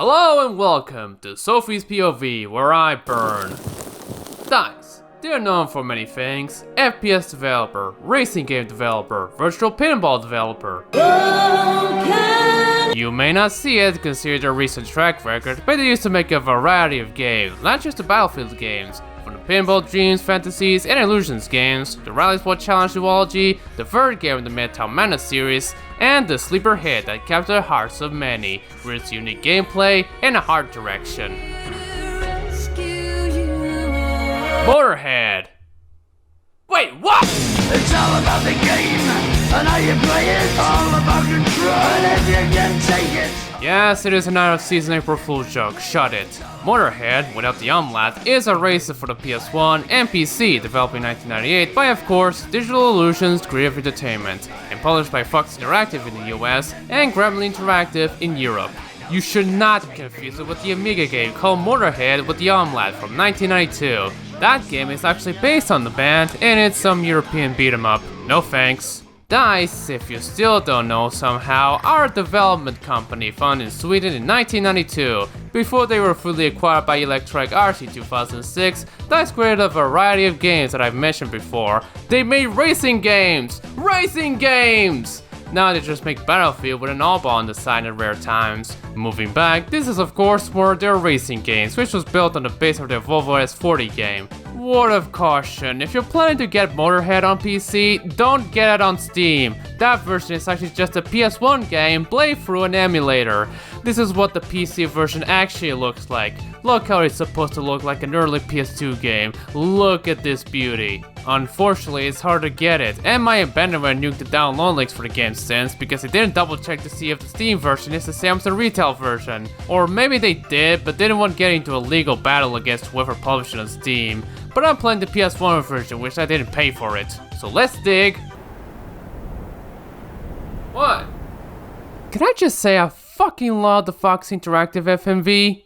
Hello and welcome to Sophie's POV, where I burn dice. They're known for many things: FPS developer, racing game developer, virtual pinball developer. You may not see it considering their recent track record, but they used to make a variety of games, not just the Battlefield games. From the Pinball Dreams, Fantasies, and Illusions games, the Rallysport Challenge duology, the third game in the Midtown Madness series, and the sleeper hit that captured the hearts of many with its unique gameplay and a art direction. Motörhead. Wait, what? It's all about the game, and how you play it, all about control, and if you can take it. Yes, it is an out of season April Fool's joke, shut it. Motörhead, without the umlaut, is a racer for the PS1 and PC, developed in 1998 by, of course, Digital Illusions Creative Entertainment, and published by Fox Interactive in the US and Gremlin Interactive in Europe. You should not confuse it with the Amiga game called Motorhead with the umlaut from 1992. That game is actually based on the band, and it's some European beat-em-up. No thanks. DICE, if you still don't know somehow, are a development company founded in Sweden in 1992. Before they were fully acquired by Electronic Arts in 2006, DICE created a variety of games that I've mentioned before. They made racing games! Racing games! Now they just make Battlefield with an oddball on the side at rare times. Moving back, this is of course more their racing games, which was built on the base of their Volvo S40 game. Word of caution, if you're planning to get Motörhead on PC, don't get it on Steam. That version is actually just a PS1 game played through an emulator. This is what the PC version actually looks like. Look how it's supposed to look like an early PS2 game. Look at this beauty. Unfortunately, it's hard to get it, and my abandonment nuked the download links for the game since because they didn't double check to see if the Steam version is the same as the retail version. Or maybe they did, but didn't want to get into a legal battle against whoever published it on Steam. But I'm playing the PS1 version, which I didn't pay for it. So let's dig. What? Can I just say I fucking love the Fox Interactive FMV?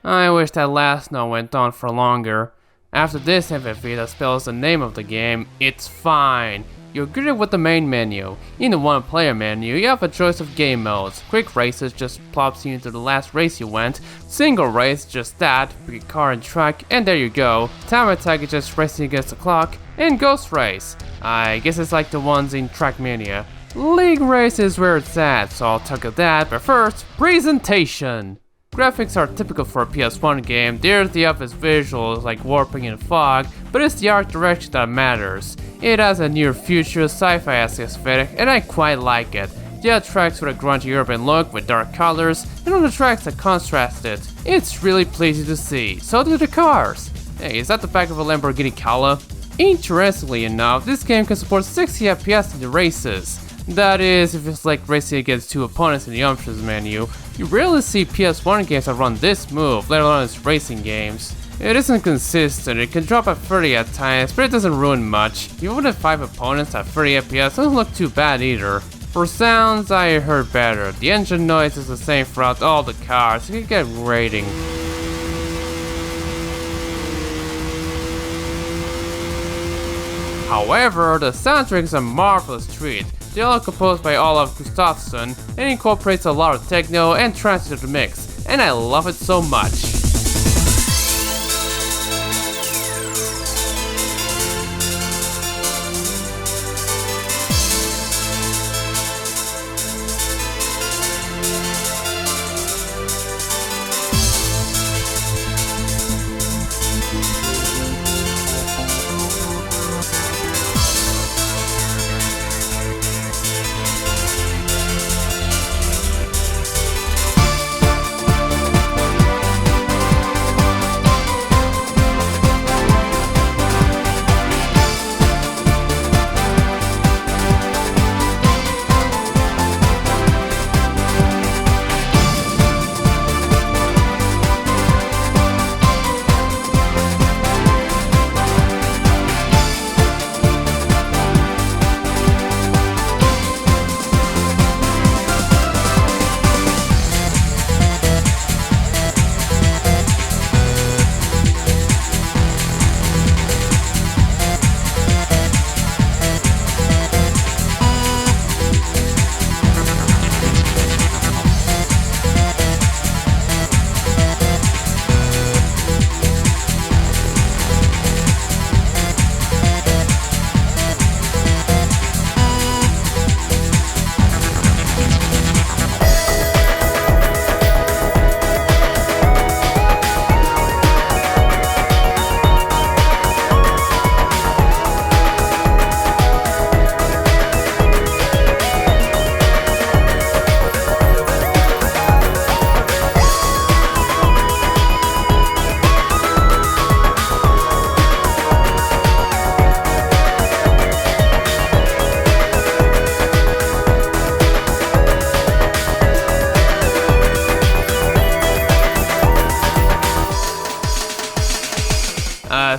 I wish that last note went on for longer. After this FFV that spells the name of the game, it's fine. You're greeted with the main menu. In the one player menu, you have a choice of game modes. Quick races just plops you into the last race you went. Single race, just that, pick a car and track, and there you go. Time attack is just racing against the clock. And ghost race. I guess it's like the ones in Trackmania. League race is where it's at, so I'll talk of that, but first, presentation. Graphics are typical for a PS1 game. There's the obvious visuals like warping and fog, but it's the art direction that matters. It has a near future sci-fi-esque aesthetic, and I quite like it. There are tracks with a grungy urban look with dark colors, and other tracks that contrast it. It's really pleasing to see. So do the cars. Hey, is that the back of a Lamborghini Cala? Interestingly enough, this game can support 60 FPS in the races. That is, if it's like racing against two opponents in the options menu. You rarely see PS1 games that run this smooth, let alone its racing games. It isn't consistent, it can drop at 30 at times, but it doesn't ruin much. Even with 5 opponents at 30 FPS doesn't look too bad either. For sounds, I heard better. The engine noise is the same throughout all the cars, you can get rating. However, the soundtrack is a marvelous treat. They're all composed by Olaf Gustafsson and incorporates a lot of techno and trance into the mix, and I love it so much.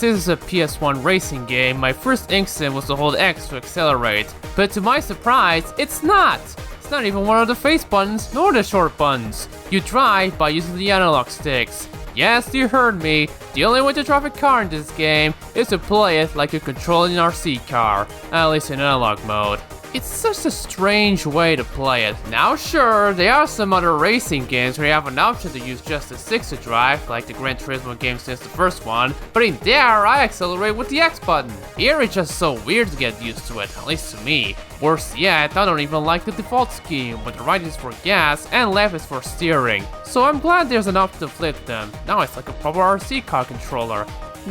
As this is a PS1 racing game, my first instinct was to hold X to accelerate, but to my surprise, it's not! It's not even one of the face buttons, nor the short buttons. You drive by using the analog sticks. Yes, you heard me, the only way to drive a car in this game is to play it like you're controlling an RC car, at least in analog mode. It's such a strange way to play it. Now sure, there are some other racing games where you have an option to use just the sticks to drive, like the Gran Turismo game since the first one, but in there I accelerate with the X button. Here it's just so weird to get used to it, at least to me. Worse yet, I don't even like the default scheme, where the right is for gas and left is for steering. So I'm glad there's an option to flip them. Now it's like a proper RC car controller.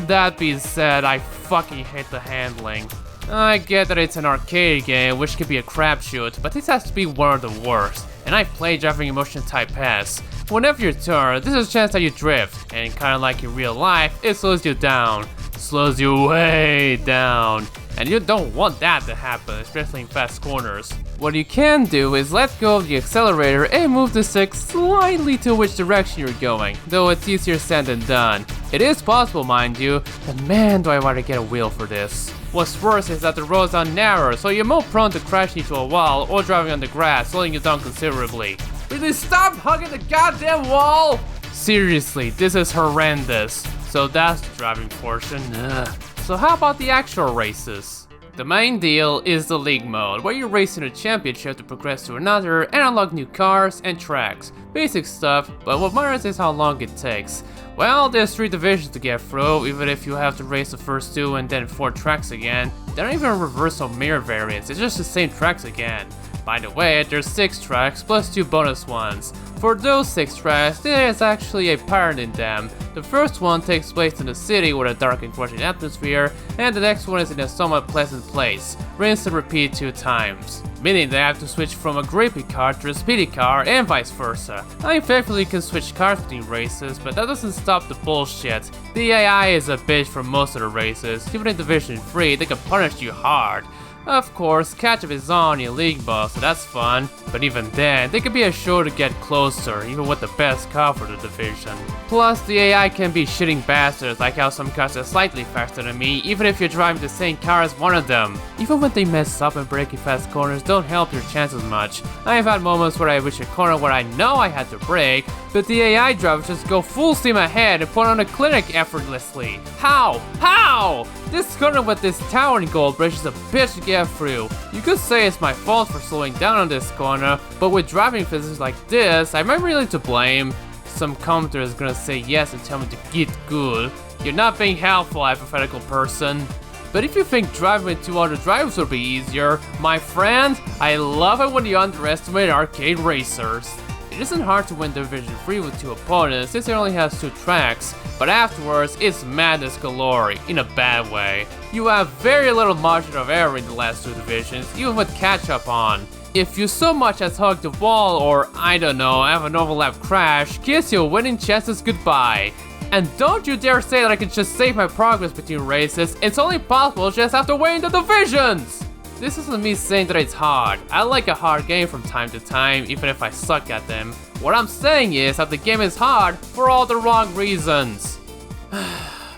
That being said, I fucking hate the handling. I get that it's an arcade game, which can be a crapshoot, but this has to be one of the worst, and I've played driving emotion type S. Whenever you turn, there's a chance that you drift, and kinda like in real life, it slows you down. Slows you way down. And you don't want that to happen, especially in fast corners. What you can do is let go of the accelerator and move the stick slightly to which direction you're going, though it's easier said than done. It is possible, mind you, but man do I want to get a wheel for this. What's worse is that the roads are narrow, so you're more prone to crashing into a wall or driving on the grass, slowing you down considerably. Really stop hugging the goddamn wall! Seriously, this is horrendous. So that's the driving portion. Ugh. So how about the actual races? The main deal is the league mode, where you race in a championship to progress to another and unlock new cars and tracks. Basic stuff, but what matters is how long it takes. Well, there's 3 divisions to get through, even if you have to race the first 2 and then 4 tracks again. They're not even a reverse or mirror variants, it's just the same tracks again. By the way, there's 6 tracks plus 2 bonus ones. For those 6 tracks, there is actually a pattern in them. The first one takes place in a city with a dark and crushing atmosphere, and the next one is in a somewhat pleasant place. Rinse and repeat 2 times. Meaning they have to switch from a grapey car to a speedy car and vice versa. I thankfully can switch cars between races, but that doesn't stop the bullshit. The AI is a bitch for most of the races. Even in Division 3, they can punish you hard. Of course, catch-up is on in League Mode, so that's fun, but even then, they can be a show to get closer, even with the best car for the division. Plus, the AI can be shitting bastards, like how some cars are slightly faster than me, even if you're driving the same car as one of them. Even when they mess up and breaking fast corners don't help your chances much. I've had moments where I reach a corner where I know I had to brake, but the AI drivers just go full steam ahead and put on a clinic effortlessly. How? How? This corner with this towering gold bridge is a bitch to get through. You could say it's my fault for slowing down on this corner, but with driving physics like this, am I really to blame? Some commentator is gonna say yes and tell me to get good. You're not being helpful, hypothetical person. But if you think driving with 2 other drivers would be easier, my friend, I love it when you underestimate arcade racers. It isn't hard to win Division 3 with 2 opponents since it only has 2 tracks, but afterwards it's madness galore, in a bad way. You have very little margin of error in the last 2 divisions, even with catch-up on. If you so much as hug the wall or, I don't know, have an overlap crash, kiss your winning chances goodbye. And don't you dare say that I can just save my progress between races, it's only possible just after winning the divisions! This isn't me saying that it's hard. I like a hard game from time to time, even if I suck at them. What I'm saying is that the game is hard for all the wrong reasons.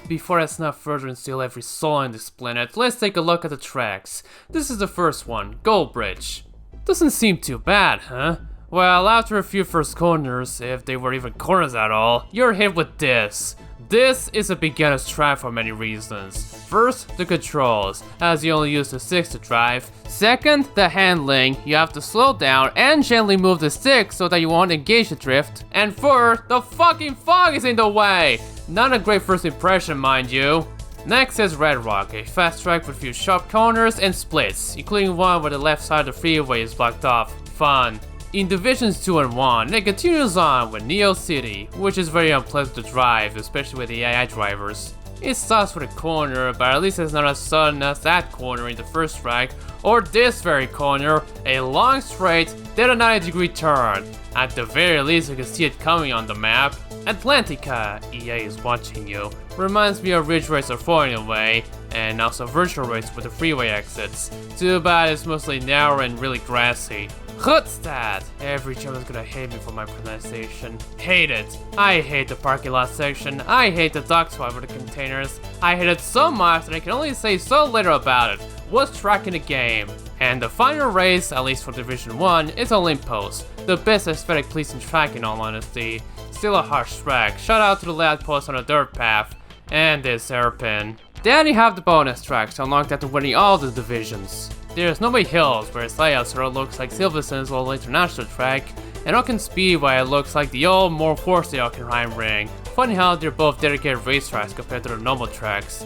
Before I snuff further and steal every soul on this planet, let's take a look at the tracks. This is the first one, Gold Bridge. Doesn't seem too bad, huh? Well, after a few first corners, if they were even corners at all, you're hit with this. This is a beginner's track for many reasons. First, the controls, as you only use the sticks to drive. Second, the handling, you have to slow down and gently move the stick so that you won't engage the drift. And third, the fucking fog is in the way! Not a great first impression, mind you. Next is Red Rock, a fast track with a few sharp corners and splits, including one where the left side of the freeway is blocked off. Fun. In Divisions 2 and 1, it continues on with Neo City, which is very unpleasant to drive, especially with the AI drivers. It starts with a corner, but at least it's not as sudden as that corner in the first track, or this very corner, a long straight, then a 90-degree turn. At the very least you can see it coming on the map. Atlantica, EA is watching you, reminds me of Ridge Racer 4 in a way, and also Virtual Race with the freeway exits. Too bad it's mostly narrow and really grassy. Hutstad! Every German's gonna hate me for my pronunciation. Hate it. I hate the parking lot section. I hate the dock swipe with the containers. I hate it so much that I can only say so little about it. Worst track in the game. And the final race, at least for Division 1, is Olympos. The best aesthetic pleasing track in all honesty. Still a harsh track. Shout out to the lad post on the dirt path. And this hairpin. Then you have the bonus tracks unlocked after winning all the divisions. There's Snowy Hills, where its layout sort of looks like Silverson's little international track, and Ocken Speedway looks like the old, more horsey Ockenheim ring. Funny how they're both dedicated racetracks compared to the normal tracks.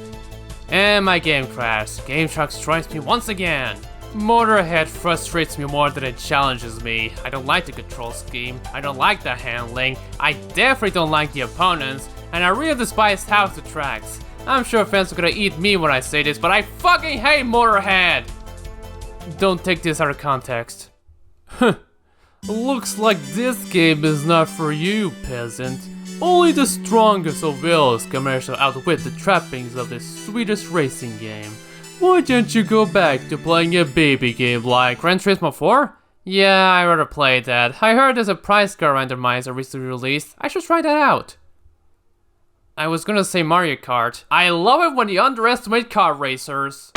And my game crashed. Game Truck strikes me once again. Motörhead frustrates me more than it challenges me. I don't like the control scheme, I don't like the handling, I definitely don't like the opponents, and I really despise half the tracks. I'm sure fans are gonna eat me when I say this, but I fucking hate Motörhead! Don't take this out of context. Looks like this game is not for you, peasant. Only the strongest of wills can manage to outwit the trappings of this sweetest racing game. Why don't you go back to playing a baby game like Gran Turismo 4? Yeah, I'd rather play that. I heard there's a prize car randomizer recently released. I should try that out. I was gonna say Mario Kart. I love it when you underestimate car racers.